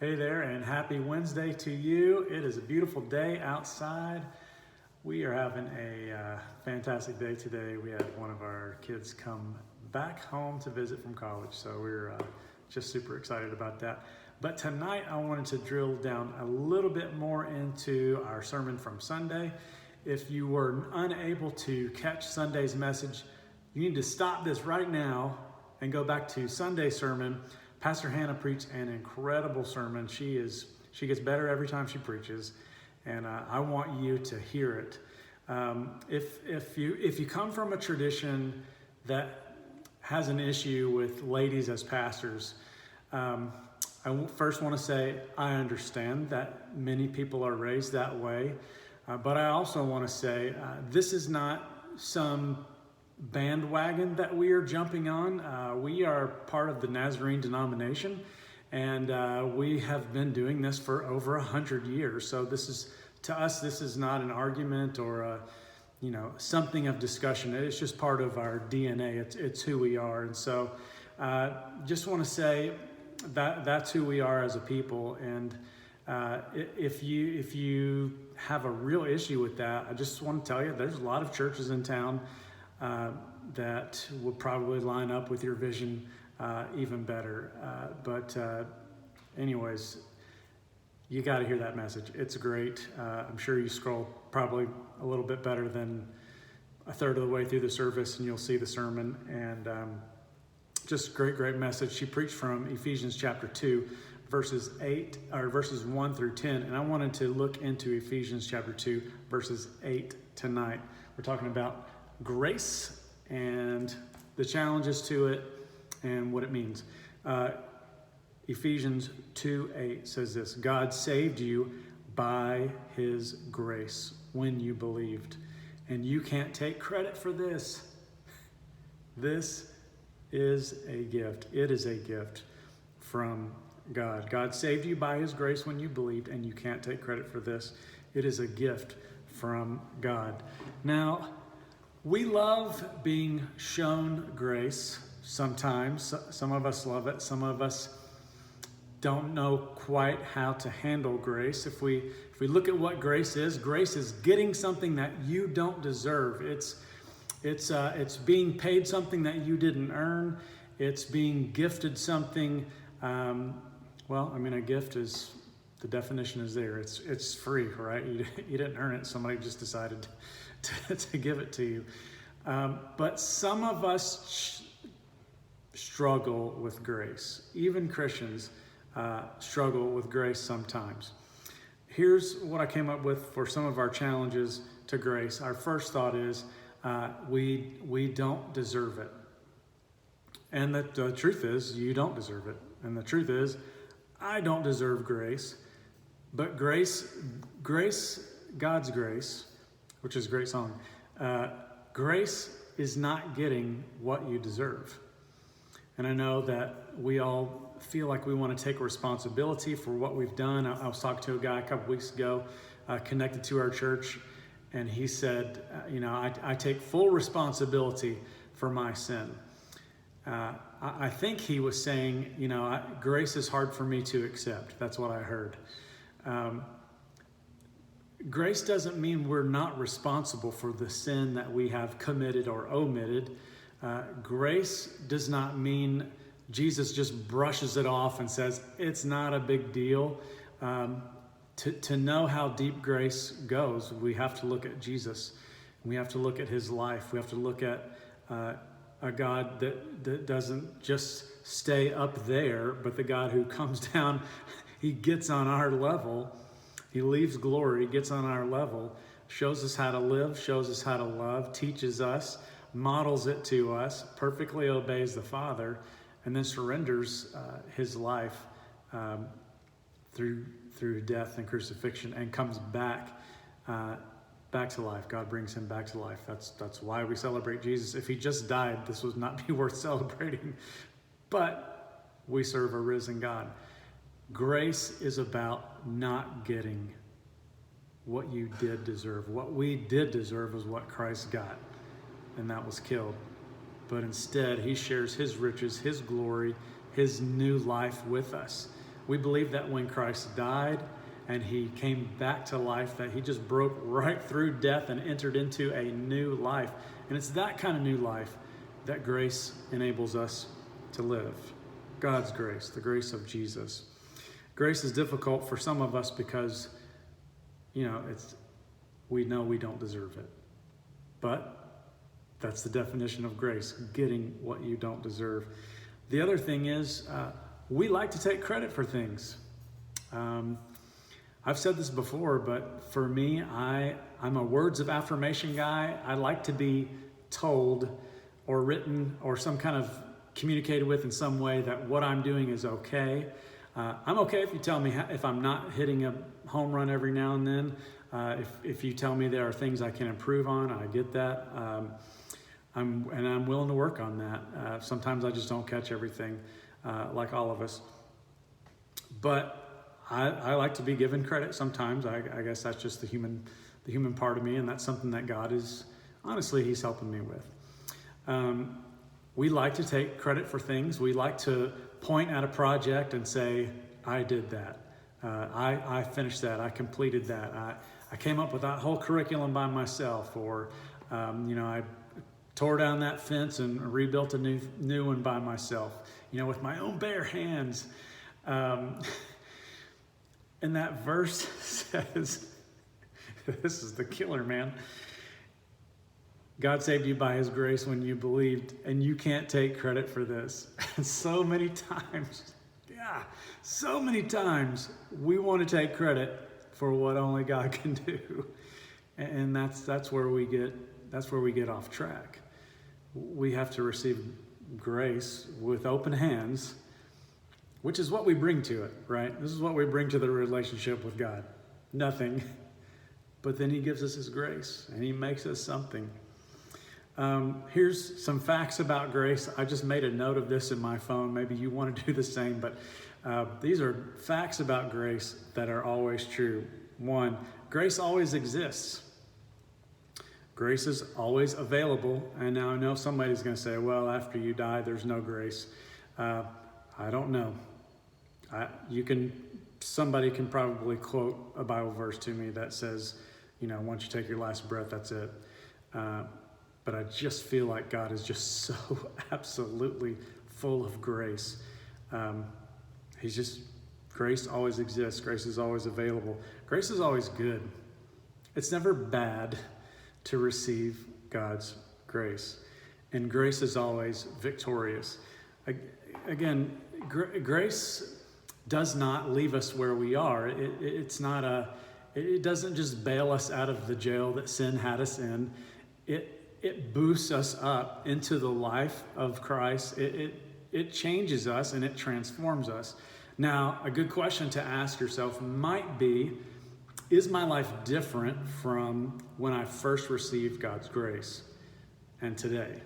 Hey there, and happy Wednesday to you. It is a beautiful day outside. We are having a fantastic day today. We had one of our kids come back home to visit from college, so we're just super excited about that. But tonight I wanted to drill down a little bit more into our sermon from Sunday. If you were unable to catch Sunday's message, you need to stop this right now and go back to Sunday's sermon. Pastor Hannah preached an incredible sermon. She gets better every time she preaches, and I want you to hear it. If you come from a tradition that has an issue with ladies as pastors, I first want to say I understand that many people are raised that way, but I also want to say this is not some bandwagon that we are jumping on. We are part of the Nazarene denomination, and we have been doing this for over 100 years. So to us, this is not an argument or something of discussion. It's just part of our DNA. It's who we are. And so just want to say that that's who we are as a people. And if you have a real issue with that, I just want to tell you there's a lot of churches in town that will probably line up with your vision even better. But anyways, you got to hear that message. It's great. I'm sure you scroll probably a little bit better than a third of the way through the service, and you'll see the sermon. And just great message. She preached from Ephesians chapter 2, verses 1 through 10. And I wanted to look into Ephesians chapter 2, verses 8 tonight. We're talking about grace and the challenges to it and what it means. Ephesians 2:8 says this: God saved you by his grace when you believed. And you can't take credit for this. This is a gift. It is a gift from God. God saved you by his grace when you believed, and you can't take credit for this. It is a gift from God. Now, we love being shown grace sometimes. Some of us love it. Some of us don't know quite how to handle grace. If we look at what grace is getting something that you don't deserve. It's being paid something that you didn't earn. It's being gifted something. A gift is, the definition is there. It's free, right? You didn't earn it. Somebody just decided to give it to you. But some of us struggle with grace. Even Christians struggle with grace sometimes. Here's what I came up with for some of our challenges to grace. Our first thought is we don't deserve it. And the truth is, you don't deserve it. And the truth is, I don't deserve grace. But grace, God's grace, which is a great song, grace is not getting what you deserve. And I know that we all feel like we want to take responsibility for what we've done. I was talking to a guy a couple weeks ago connected to our church, and he said, I take full responsibility for my sin. I think he was saying, grace is hard for me to accept. That's what I heard. Grace doesn't mean we're not responsible for the sin that we have committed or omitted. Grace does not mean Jesus just brushes it off and says, it's not a big deal. To know how deep grace goes, we have to look at Jesus. We have to look at his life. We have to look at a God that doesn't just stay up there, but the God who comes down, he gets on our level. He leaves glory, gets on our level, shows us how to live, shows us how to love, teaches us, models it to us, perfectly obeys the Father, and then surrenders his life through death and crucifixion, and comes back to life. God brings him back to life. That's why we celebrate Jesus. If he just died, this would not be worth celebrating. But we serve a risen God. Grace is about not getting what you did deserve. What we did deserve is what Christ got, and that was killed. But instead, he shares his riches, his glory, his new life with us. We believe that when Christ died and he came back to life, that he just broke right through death and entered into a new life. And it's that kind of new life that grace enables us to live. God's grace, the grace of Jesus. Grace is difficult for some of us because, we know we don't deserve it. But that's the definition of grace, getting what you don't deserve. The other thing is, we like to take credit for things. I've said this before, but for me, I'm a words of affirmation guy. I like to be told or written or some kind of communicated with in some way that what I'm doing is okay. I'm okay if you tell me if I'm not hitting a home run every now and then. If you tell me there are things I can improve on, I get that. I'm willing to work on that. Sometimes I just don't catch everything, like all of us. But I like to be given credit sometimes. I guess that's just the human part of me, and that's something that God is, honestly, he's helping me with. We like to take credit for things. We like to point at a project and say, I did that. I finished that. I completed that. I came up with that whole curriculum by myself, or I tore down that fence and rebuilt a new one by myself, with my own bare hands. And that verse says, this is the killer, man. God saved you by his grace when you believed, and you can't take credit for this. And so many times we want to take credit for what only God can do. And that's where we get off track. We have to receive grace with open hands, which is what we bring to it, right? This is what we bring to the relationship with God. Nothing. But then he gives us his grace, and he makes us something. Here's some facts about grace. I just made a note of this in my phone. Maybe you want to do the same, but these are facts about grace that are always true. 1, grace always exists. Grace is always available. And now I know somebody's going to say, well, after you die, there's no grace. I don't know. Somebody can probably quote a Bible verse to me that says, once you take your last breath, that's it. But I just feel like God is just so absolutely full of grace. Grace always exists. Grace is always available. Grace is always good. It's never bad to receive God's grace. And grace is always victorious. Again, grace does not leave us where we are. It doesn't just bail us out of the jail that sin had us in. It boosts us up into the life of Christ. It changes us and it transforms us. Now, a good question to ask yourself might be, is my life different from when I first received God's grace and today?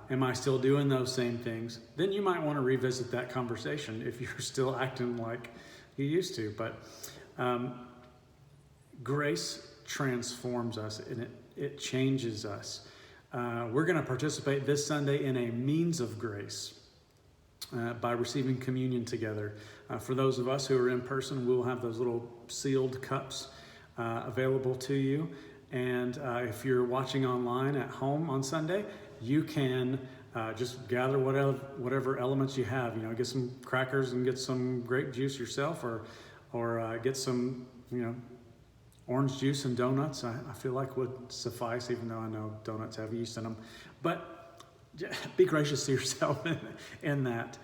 Am I still doing those same things? Then you might want to revisit that conversation if you're still acting like you used to. But grace transforms us and it changes us. We're going to participate this Sunday in a means of grace by receiving communion together. For those of us who are in person, we'll have those little sealed cups available to you. And if you're watching online at home on Sunday, you can just gather whatever elements you have. Get some crackers and get some grape juice yourself, or get some, orange juice and donuts. I feel like would suffice, even though I know donuts have yeast in them. But be gracious to yourself in that.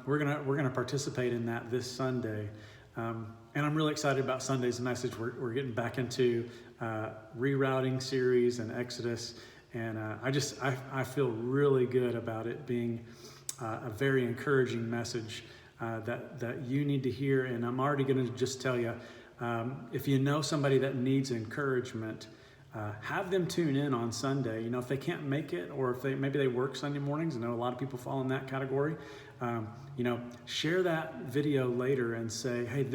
We're gonna participate in that this Sunday, and I'm really excited about Sunday's message. We're getting back into rerouting series and Exodus, and I feel really good about it being a very encouraging message that you need to hear. And I'm already going to just tell you, if you know somebody that needs encouragement, have them tune in on Sunday. If they can't make it, or if maybe they work Sunday mornings. I know a lot of people fall in that category. Share that video later and say, hey,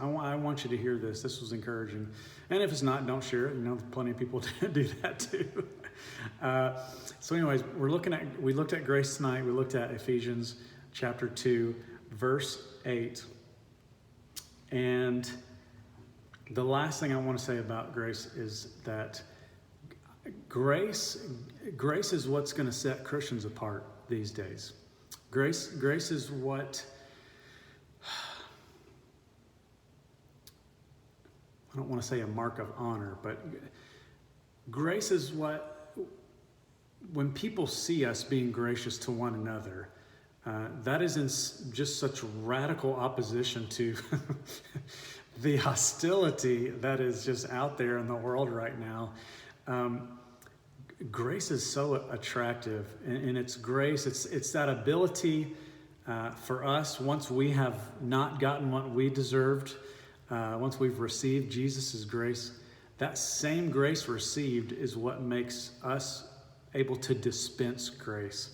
I want you to hear this. This was encouraging. And if it's not, don't share it. Plenty of people do that too. So anyways, we looked at grace tonight. We looked at Ephesians chapter 2. verse 8. And the last thing I want to say about grace is that grace is what's going to set Christians apart these days. Grace is what, I don't want to say a mark of honor, but grace is what, when people see us being gracious to one another, that is in just such radical opposition to the hostility that is just out there in the world right now. Grace is so attractive, and it's grace. It's that ability for us, once we have not gotten what we deserved, once we've received Jesus' grace, that same grace received is what makes us able to dispense grace.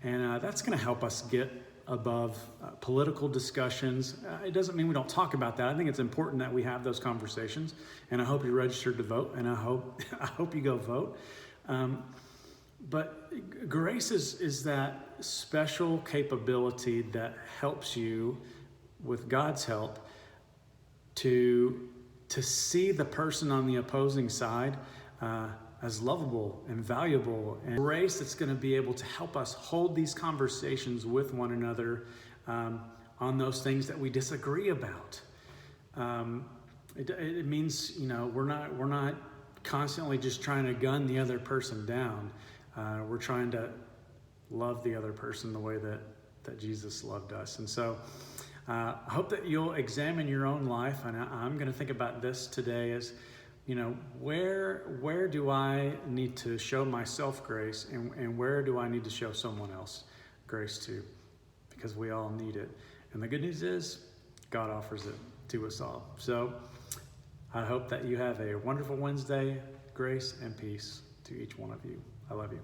And that's going to help us get above political discussions. It doesn't mean we don't talk about that. I think it's important that we have those conversations, and I hope you're registered to vote, and I hope you go vote. But grace is that special capability that helps you, with God's help, to see the person on the opposing side as lovable and valuable, and grace that's going to be able to help us hold these conversations with one another on those things that we disagree about. It means, we're not constantly just trying to gun the other person down. We're trying to love the other person the way that Jesus loved us. And so I hope that you'll examine your own life, and I'm going to think about this today as, where do I need to show myself grace, and where do I need to show someone else grace to? Because we all need it. And the good news is God offers it to us all. So I hope that you have a wonderful Wednesday. Grace and peace to each one of you. I love you.